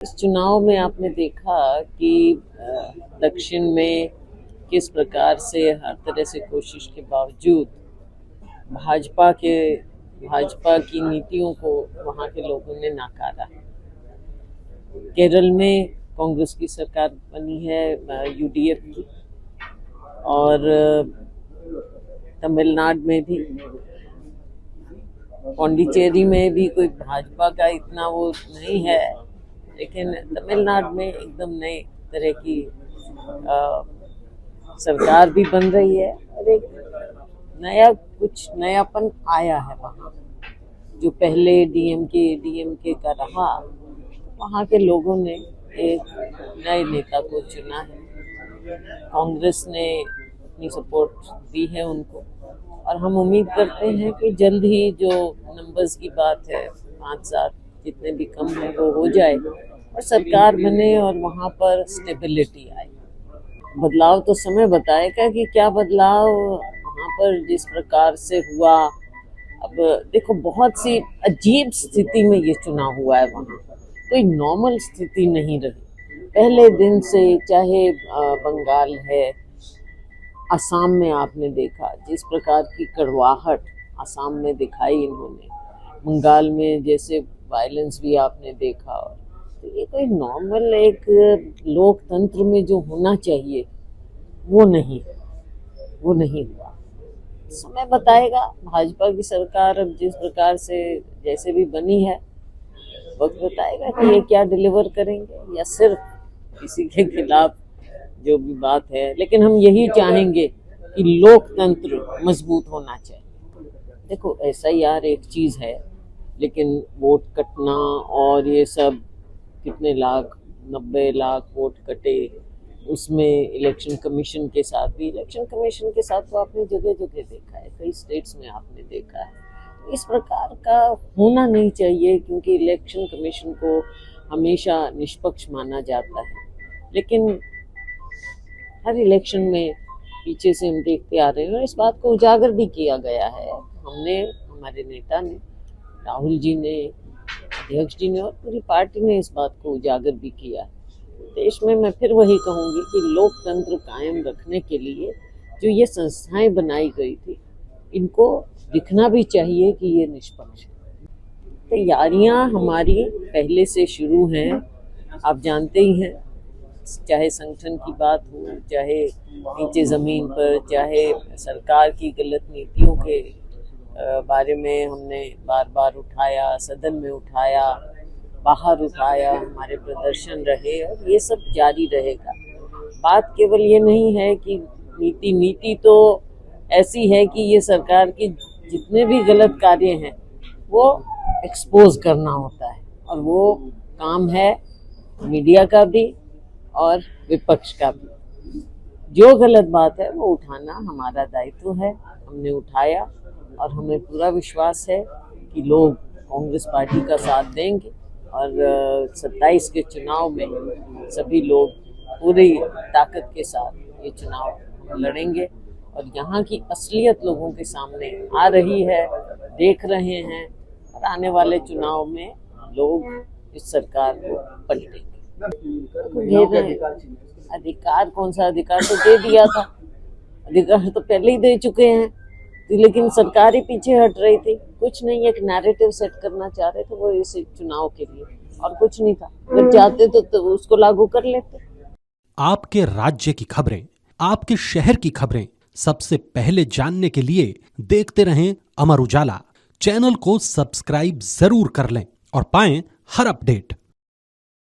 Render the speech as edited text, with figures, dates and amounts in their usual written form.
इस चुनाव में आपने देखा कि दक्षिण में किस प्रकार से हर तरह से कोशिश के बावजूद भाजपा के भाजपा की नीतियों को वहाँ के लोगों ने नकारा। केरल में कांग्रेस की सरकार बनी है, यूडीएफ की, और तमिलनाडु में भी, पौंडीचेरी में भी कोई भाजपा का इतना वो नहीं है, लेकिन तमिलनाडु में एकदम नए तरह की सरकार भी बन रही है और एक नया कुछ नयापन आया है वहाँ। जो पहले डीएमके का रहा, वहाँ के लोगों ने एक नए नेता को चुना है। कांग्रेस ने अपनी सपोर्ट दी है उनको, और हम उम्मीद करते हैं कि जल्द ही जो नंबर्स की बात है 5-7 जितने भी कम है वो हो जाए और सरकार बने और वहाँ पर स्टेबिलिटी आए। बदलाव तो समय बताएगा कि क्या बदलाव वहाँ पर जिस प्रकार से हुआ। अब देखो, बहुत सी अजीब स्थिति में ये चुनाव हुआ है वहाँ, कोई नॉर्मल स्थिति नहीं रही पहले दिन से। चाहे बंगाल है, असम में आपने देखा जिस प्रकार की कड़वाहट असम में दिखाई इन्होंने, बंगाल में जैसे वायलेंस भी आपने देखा। तो ये कोई नॉर्मल एक लोकतंत्र में जो होना चाहिए वो नहीं हुआ। समय बताएगा। भाजपा की सरकार अब जिस प्रकार से जैसे भी बनी है, वक्त बताएगा कि ये क्या डिलीवर करेंगे या सिर्फ किसी के खिलाफ जो भी बात है। लेकिन हम यही चाहेंगे कि लोकतंत्र मजबूत होना चाहिए। देखो, ऐसा यार एक चीज है, लेकिन वोट कटना और ये सब कितने लाख, 90 लाख वोट कटे, उसमें इलेक्शन कमीशन के साथ तो आपने जगह जगह देखा है, कई स्टेट्स में आपने देखा है। तो इस प्रकार का होना नहीं चाहिए, क्योंकि इलेक्शन कमीशन को हमेशा निष्पक्ष माना जाता है। लेकिन हर इलेक्शन में पीछे से हम देखते आ रहे हैं, और इस बात को उजागर भी किया गया है। हमारे नेता ने, राहुल जी ने, अध्यक्ष जी ने और पूरी पार्टी ने इस बात को उजागर भी किया है। देश में मैं फिर वही कहूँगी कि लोकतंत्र कायम रखने के लिए जो ये संस्थाएं बनाई गई थी, इनको दिखना भी चाहिए कि ये निष्पक्ष है। तैयारियां हमारी पहले से शुरू हैं, आप जानते ही हैं। चाहे संगठन की बात हो, चाहे नीचे ज़मीन पर, चाहे सरकार की गलत नीतियों के बारे में हमने बार बार उठाया, सदन में उठाया, बाहर उठाया, हमारे प्रदर्शन रहे और ये सब जारी रहेगा। बात केवल ये नहीं है कि नीति तो ऐसी है कि ये सरकार की जितने भी गलत कार्य हैं वो एक्सपोज करना होता है, और वो काम है मीडिया का भी और विपक्ष का भी। जो गलत बात है वो उठाना हमारा दायित्व है, हमने उठाया, और हमें पूरा विश्वास है कि लोग कांग्रेस पार्टी का साथ देंगे और 27 के चुनाव में सभी लोग पूरी ताकत के साथ ये चुनाव लड़ेंगे। और यहाँ की असलियत लोगों के सामने आ रही है, देख रहे हैं, और आने वाले चुनाव में लोग इस सरकार को पलटेंगे। अधिकार, कौन सा अधिकार? तो दे दिया था, अधिकार तो पहले ही दे चुके हैं, लेकिन सरकार ही पीछे हट रही थी। कुछ नहीं, एक नैरेटिव सेट करना चाह रहे थे वो इस चुनाव के लिए, और कुछ नहीं था। अगर चाहते तो उसको लागू कर लेते। आपके राज्य की खबरें, आपके शहर की खबरें सबसे पहले जानने के लिए देखते रहें अमर उजाला। चैनल को सब्सक्राइब जरूर कर लें और पाएं हर अपडेट।